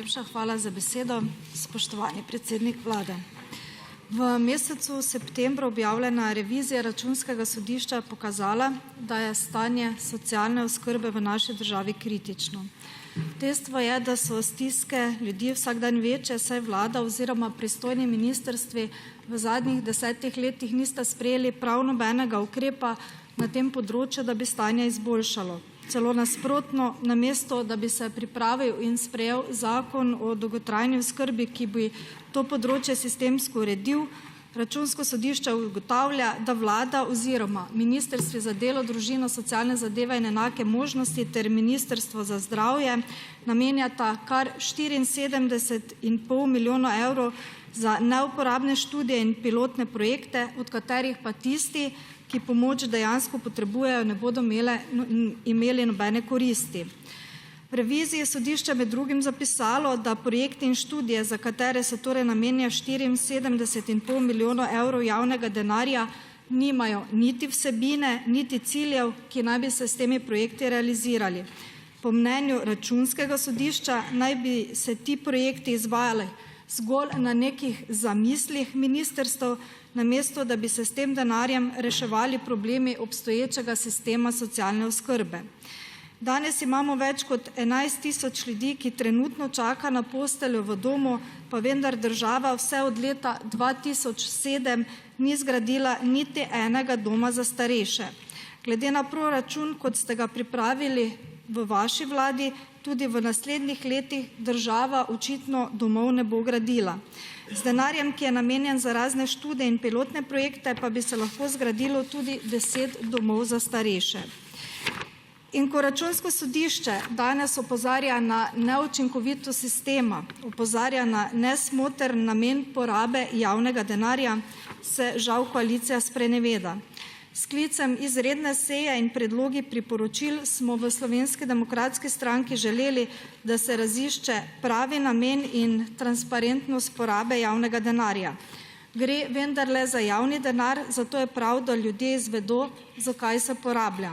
Najlepša hvala za besedo, spoštovani predsednik vlade. V mesecu septembru objavljena revizija Računskega sodišča je pokazala, da je stanje socialne oskrbe v naši državi kritično. Dejstvo je, da so stiske ljudi vsak dan večje, saj vlada oziroma pristojni ministrstvi v zadnjih 10 letih nista sprejeli prav nobenega ukrepa na tem področju, da bi stanje izboljšalo. Celo nasprotno, namesto da bi se pripravil in sprejel zakon o dolgotrajni oskrbi, ki bi to področje sistemsko uredil, Računsko sodišče ugotavlja, da vlada oziroma Ministrstvo za delo, družino, socialne zadeve in enake možnosti ter Ministrstvo za zdravje namenjata kar 74,5 milijona evrov za neuporabne študije in pilotne projekte, od katerih pa tisti, ki pomoč dejansko potrebujejo, ne bodo imeli nobene koristi. V reviziji sodišča med drugim zapisalo, da projekti in študije, za katere se torej namenja 74,5 milijona evrov javnega denarja, nimajo niti vsebine, niti ciljev, ki naj bi se s temi projekti realizirali. Po mnenju Računskega sodišča naj bi se ti projekti izvajali zgolj na nekih zamislih ministrstev, namesto da bi se s tem denarjem reševali problemi obstoječega sistema socialne oskrbe. Danes imamo več kot 11 tisoč ljudi, ki trenutno čaka na posteljo v domu, pa vendar država vse od leta 2007 ni zgradila niti enega doma za starejše. Glede na proračun, kot ste ga pripravili v vaši vladi, tudi v naslednjih letih država očitno domov ne bo gradila. Z denarjem, ki je namenjen za razne študije in pilotne projekte, pa bi se lahko zgradilo tudi 10 domov za starejše. In ko Računsko sodišče danes opozarja na neučinkovitost sistema, opozarja na nesmotrn namen porabe javnega denarja, se žal koalicija spreneveda. S sklicem izredne seje in predlogi priporočil smo v Slovenski demokratski stranki želeli, da se razišče pravi namen in transparentnost porabe javnega denarja. Gre vendarle za javni denar, zato je prav, da ljudje izvedo, za kaj se porablja.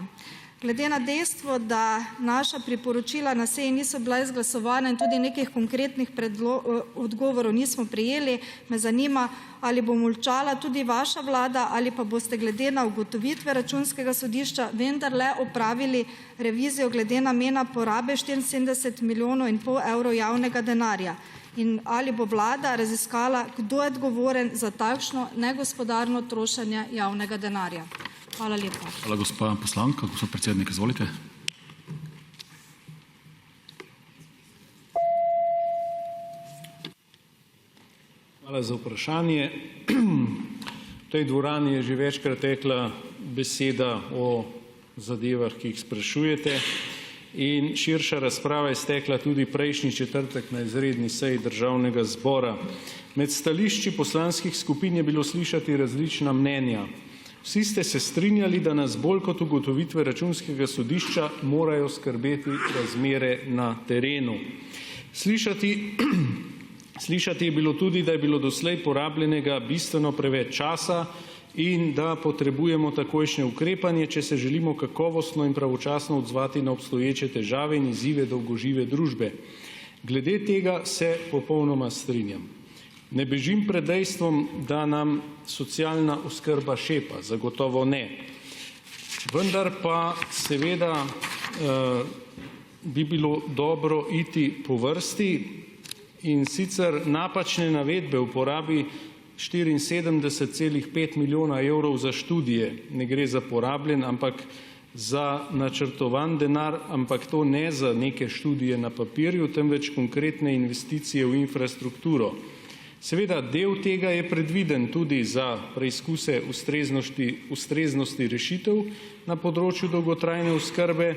Glede na dejstvo, da naša priporočila na seji niso bila izglasovana in tudi nekih konkretnih odgovorov nismo prejeli, me zanima, ali bo molčala tudi vaša vlada ali pa boste glede na ugotovitve Računskega sodišča vendarle opravili revizijo glede namena porabe 74,5 milijonov evrov javnega denarja. In ali bo vlada raziskala, kdo je odgovoren za takšno negospodarno trošenje javnega denarja. Hvala lepa. Hvala, gospa poslanka. Gospod predsednik, izvolite. Hvala za vprašanje. V tej dvorani je že večkrat tekla beseda o zadevah, ki jih sprašujete, in širša razprava je stekla tudi prejšnji četrtek na izredni seji Državnega zbora. Med stališči poslanskih skupin je bilo slišati različna mnenja. Vsi ste se strinjali, da nas bolj kot ugotovitve Računskega sodišča morajo skrbeti razmere na terenu. Slišati je bilo tudi, da je bilo doslej porabljenega bistveno preveč časa in da potrebujemo takojšnje ukrepanje, če se želimo kakovostno in pravočasno odzvati na obstoječe težave in izzive dolgožive družbe. Glede tega se popolnoma strinjam. Ne bežim pred dejstvom, da nam socialna oskrba šepa, zagotovo ne. Vendar pa seveda bi bilo dobro iti po vrsti, in sicer napačne navedbe v porabi 74,5 milijona evrov za študije. Ne gre za porabljen, ampak za načrtovan denar, ampak to ne za neke študije na papirju, temveč konkretne investicije v infrastrukturo. Seveda, del tega je predviden tudi za preizkuse ustreznosti rešitev na področju dolgotrajne oskrbe.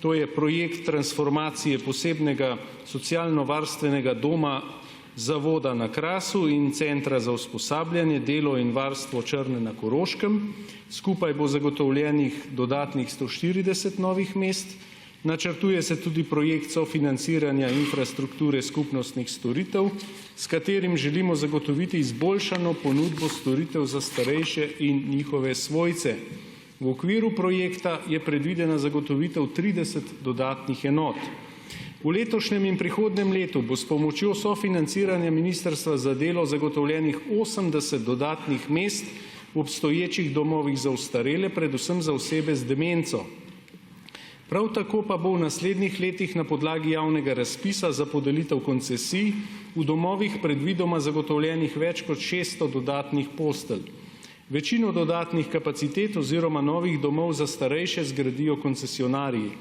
To je projekt transformacije posebnega socialno-varstvenega doma Zavoda na Krasu in Centra za usposabljanje, delo in varstvo Črne na Koroškem. Skupaj bo zagotovljenih dodatnih 140 novih mest. Načrtuje se tudi projekt sofinanciranja infrastrukture skupnostnih storitev, s katerim želimo zagotoviti izboljšano ponudbo storitev za starejše in njihove svojce. V okviru projekta je predvidena zagotovitev 30 dodatnih enot. V letošnjem in prihodnjem letu bo s pomočjo sofinanciranja Ministrstva za delo zagotovljenih 80 dodatnih mest v obstoječih domovih za ostarele, predvsem za osebe z demenco. Prav tako pa bo v naslednjih letih na podlagi javnega razpisa za podelitev koncesij v domovih predvidoma zagotovljenih več kot 600 dodatnih postelj. Večino dodatnih kapacitet oziroma novih domov za starejše zgradijo koncesionarji.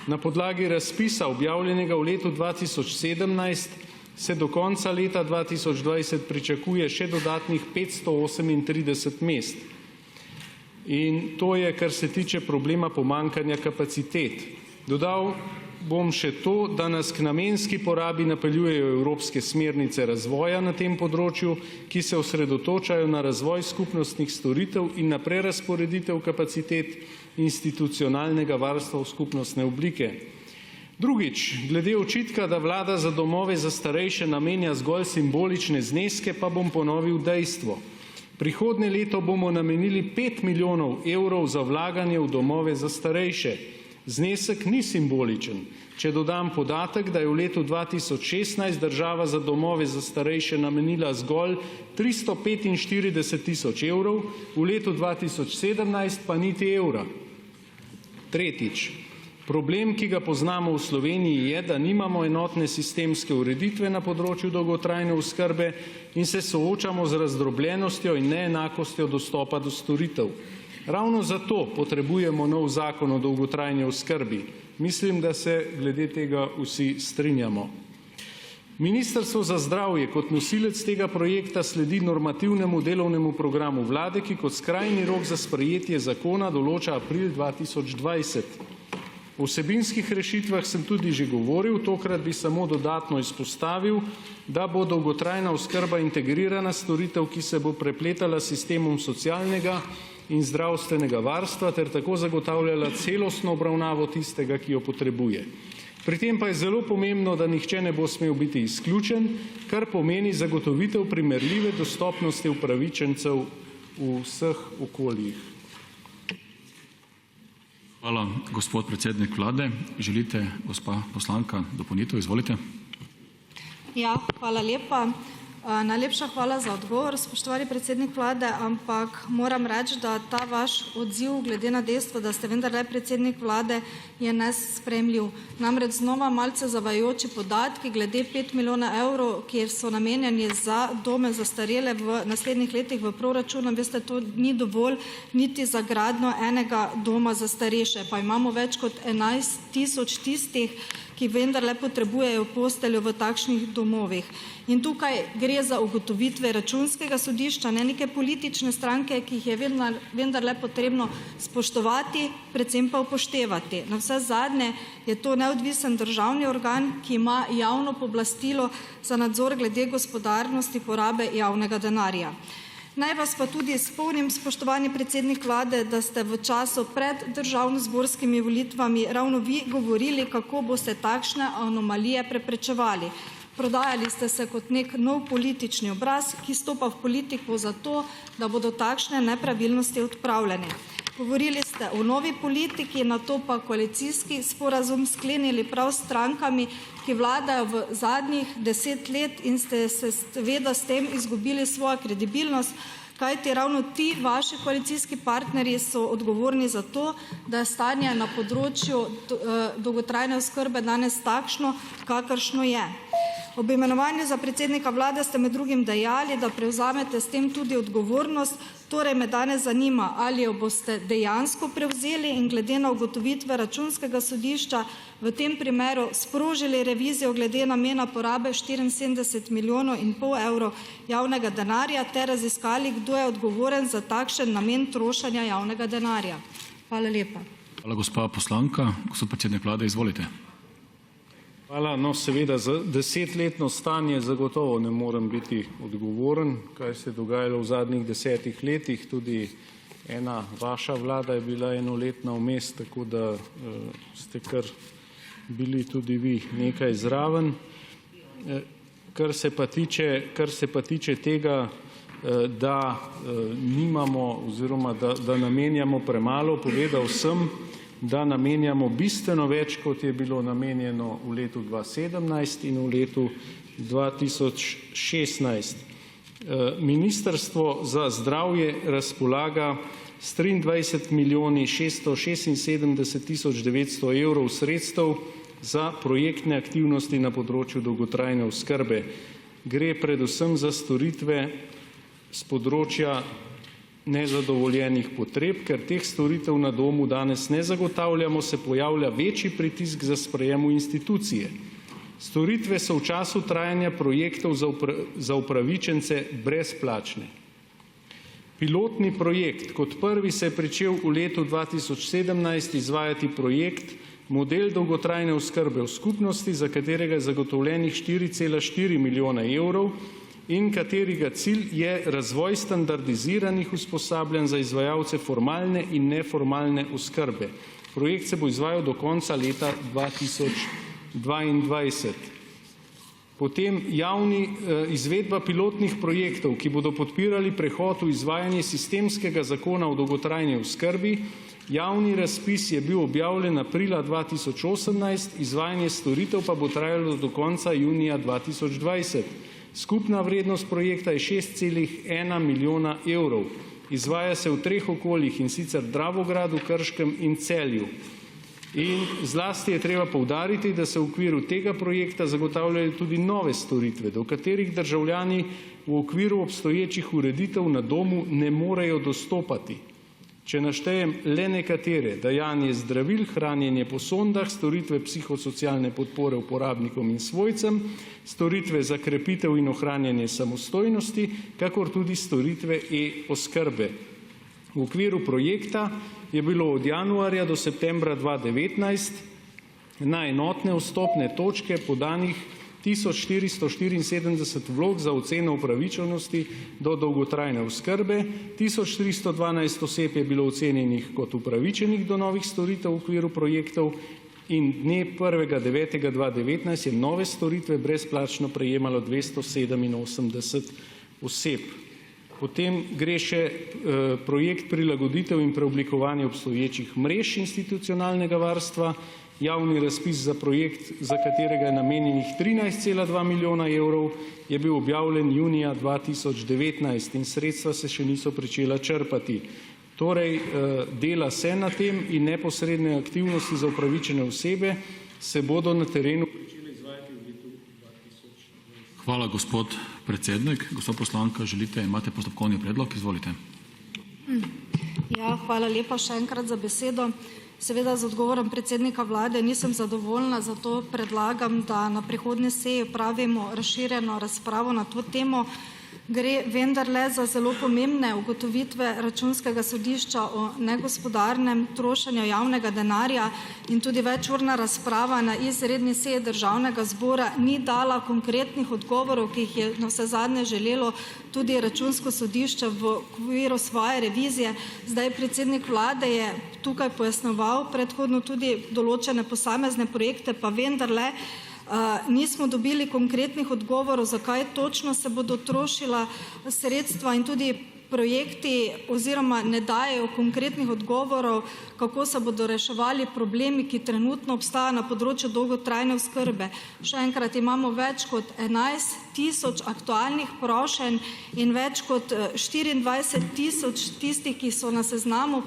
Na podlagi razpisa, objavljenega v letu 2017, se do konca leta 2020 pričakuje še dodatnih 538 mest. In to je, kar se tiče problema pomanjkanja kapacitet. Dodal bom še to, da nas k namenski porabi napeljujejo evropske smernice razvoja na tem področju, ki se osredotočajo na razvoj skupnostnih storitev in na prerazporeditev kapacitet institucionalnega varstva v skupnostne oblike. Drugič, glede očitka, da vlada za domove za starejše namenja zgolj simbolične zneske, pa bom ponovil dejstvo. Prihodnje leto bomo namenili 5 milijonov evrov za vlaganje v domove za starejše. Znesek ni simboličen. Če dodam podatek, da je v letu 2016 država za domove za starejše namenila zgolj 345 tisoč evrov, v letu 2017 pa niti evra. Tretjič, problem, ki ga poznamo v Sloveniji, je, da nimamo enotne sistemske ureditve na področju dolgotrajne oskrbe in se soočamo z razdrobljenostjo in neenakostjo dostopa do storitev. Ravno zato potrebujemo nov zakon o dolgotrajni oskrbi. Mislim, da se glede tega vsi strinjamo. Ministrstvo za zdravje kot nosilec tega projekta sledi normativnemu delovnemu programu vlade, ki kot skrajni rok za sprejetje zakona določa april 2020. O vsebinskih rešitvah sem tudi že govoril, tokrat bi samo dodatno izpostavil, da bo dolgotrajna oskrba integrirana storitev, ki se bo prepletala s sistemom socialnega in zdravstvenega varstva ter tako zagotavljala celostno obravnavo tistega, ki jo potrebuje. Pri tem pa je zelo pomembno, da nihče ne bo smel biti izključen, kar pomeni zagotovitev primerljive dostopnosti upravičencev v vseh okoljih. Hvala, gospod predsednik vlade. Želite, gospa poslanka, dopolnitev? Izvolite. Ja, hvala lepa. Najlepša hvala za odgovor, spoštovani predsednik vlade, ampak moram reči, da ta vaš odziv glede na dejstvo, da ste vendarle predsednik vlade, je nesprejemljiv. Namreč znova malce zavajajoči podatki glede 5 milijonov evrov, ki so namenjeni za dome za starele v naslednjih letih v proračunu. Veste, to ni dovolj niti za gradnjo enega doma za starejše, pa imamo več kot 11 tisoč tistih, ki vendarle potrebujejo posteljo v takšnih domovih. In tukaj gre za ugotovitve Računskega sodišča, ne neke politične stranke, ki jih je vendarle potrebno spoštovati, predvsem pa upoštevati. Navsezadnje je to neodvisen državni organ, ki ima javno pooblastilo za nadzor glede gospodarnosti porabe javnega denarja. Naj vas pa tudi spomnim, spoštovani predsednik vlade, da ste v času pred državnozborskimi volitvami ravno vi govorili, kako boste takšne anomalije preprečevali. Prodajali ste se kot nek nov politični obraz, ki stopa v politiko zato, da bodo takšne nepravilnosti odpravljene. Govorili ste o novi politiki, nato pa koalicijski sporazum sklenili prav s strankami, ki vladajo v zadnjih 10 let in ste se seveda s tem izgubili svojo kredibilnost, kajti ravno ti vaši koalicijski partnerji so odgovorni za to, da je stanje na področju dolgotrajne oskrbe danes takšno, kakršno je. Ob imenovanju za predsednika vlade ste med drugim dejali, da prevzamete s tem tudi odgovornost, torej me danes zanima, ali jo boste dejansko prevzeli in glede na ugotovitve Računskega sodišča v tem primeru sprožili revizijo glede namena porabe 74,5 milijonov evrov javnega denarja ter raziskali, kdo je odgovoren za takšen namen trošenja javnega denarja. Hvala lepa. Hvala, gospa poslanka. Gospod predsednik vlade, izvolite. Hvala. No, seveda za 10-letno stanje zagotovo ne morem biti odgovoren, kaj se je dogajalo v zadnjih 10 letih. Tudi ena vaša vlada je bila enoletna vmes, tako da ste kar bili tudi vi nekaj zraven. Kar se pa tiče tega, da nimamo oziroma da namenjamo premalo, povedal sem, da namenjamo bistveno več, kot je bilo namenjeno v letu 2017 in v letu 2016. Ministrstvo za zdravje razpolaga s 23 milijoni 676 tisoč 900 evrov sredstev za projektne aktivnosti na področju dolgotrajne oskrbe. Gre predvsem za storitve z področja nezadovoljenih potreb, ker teh storitev na domu danes ne zagotavljamo, se pojavlja večji pritisk za sprejem v institucije. Storitve so v času trajanja projektov za upravičence brezplačne. Pilotni projekt. Kot prvi se je pričel v letu 2017 izvajati projekt Model dolgotrajne oskrbe v skupnosti, za katerega je zagotovljenih 4,4 milijona evrov in katerega cilj je razvoj standardiziranih usposabljanj za izvajalce formalne in neformalne oskrbe. Projekt se bo izvajal do konca leta 2022. Potem izvedba pilotnih projektov, ki bodo podpirali prehod v izvajanje sistemskega zakona o dolgotrajni oskrbi. Javni razpis je bil objavljen aprila 2018, izvajanje storitev pa bo trajalo do konca junija 2020. Skupna vrednost projekta je 6,1 milijona evrov. Izvaja se v 3 okoljih, in sicer Dravogradu, Krškem in Celju. In zlasti je treba poudariti, da se v okviru tega projekta zagotavljajo tudi nove storitve, do katerih državljani v okviru obstoječih ureditev na domu ne morejo dostopati. Če naštejem le nekatere: dajanje zdravil, hranjenje po sondah, storitve psihosocialne podpore uporabnikom in svojcem, storitve za krepitev in ohranjanje samostojnosti, kakor tudi storitve e-oskrbe. V okviru projekta je bilo od januarja do septembra 2019 na enotne vstopne točke podanih 1474 vlog za oceno upravičenosti do dolgotrajne oskrbe, 1312 oseb je bilo ocenjenih kot upravičenih do novih storitev v okviru projektov in dne 1.9.2019 je nove storitve brezplačno prejemalo 287 oseb. Potem gre še projekt prilagoditev in preoblikovanje obstoječih mrež institucionalnega varstva. Javni razpis za projekt, za katerega je namenjenih 13,2 milijona evrov, je bil objavljen junija 2019 in sredstva se še niso pričela črpati. Torej, dela se na tem in neposredne aktivnosti za upravičene osebe se bodo na terenu pričele izvajati v letu 2020. Hvala, gospod predsednik. Gospod poslanka, imate postopkovni predlog? Izvolite. Ja, hvala lepa še enkrat za besedo. Seveda z odgovorom predsednika vlade nisem zadovoljna, zato predlagam, da na prihodnji seji opravimo razširjeno razpravo na to temo. Gre vendarle za zelo pomembne ugotovitve Računskega sodišča o negospodarnem trošenju javnega denarja in tudi večurna razprava na izredni seji Državnega zbora ni dala konkretnih odgovorov, ki jih je navsezadnje želelo tudi Računsko sodišče v okviru svoje revizije. Zdaj predsednik vlade je tukaj pojasnjeval predhodno tudi določene posamezne projekte, pa vendarle nismo dobili konkretnih odgovorov, zakaj točno se bodo trošila sredstva in tudi projekti oziroma ne dajejo konkretnih odgovorov, kako se bodo reševali problemi, ki trenutno obstajajo na področju dolgotrajne oskrbe. Še enkrat, imamo več kot 11 tisoč aktualnih prošenj in več kot 24 tisoč tistih, ki so na seznamu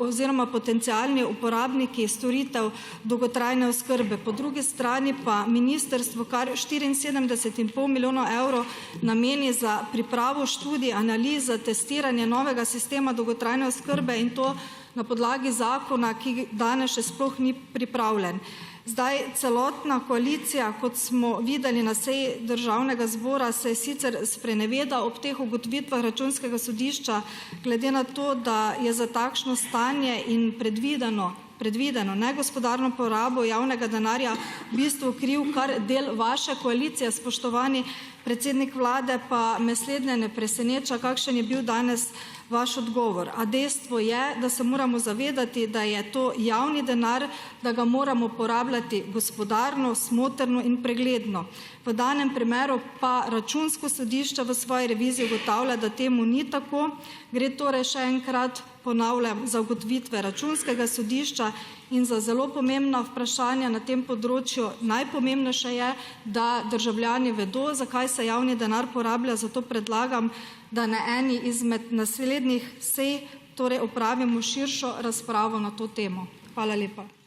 oziroma potencialni uporabniki storitev dolgotrajne oskrbe. Po drugi strani pa ministrstvo kar 74,5 milijona evrov nameni za pripravo študij, analiz, za testiranje novega sistema dolgotrajne oskrbe in to na podlagi zakona, ki danes še sploh ni pripravljen. Zdaj, celotna koalicija, kot smo videli na seji Državnega zbora, se sicer spreneveda ob teh ugotovitvah Računskega sodišča, glede na to, da je za takšno stanje in predvideno negospodarno porabo javnega denarja v bistvu kriv kar del vaše koalicije, spoštovani predsednik vlade, pa me slednje ne preseneča, kakšen je bil danes vaš odgovor. A dejstvo je, da se moramo zavedati, da je to javni denar, da ga moramo porabljati gospodarno, smotrno in pregledno. V danem primeru pa Računsko sodišče v svoji reviziji ugotavlja, da temu ni tako. Gre torej še enkrat ponavljam, za ugotovitve Računskega sodišča in za zelo pomembna vprašanja na tem področju najpomembnejše je, da državljani vedo, zakaj se javni denar porablja, zato predlagam, da na eni izmed naslednjih sej opravimo širšo razpravo na to temo. Hvala lepa.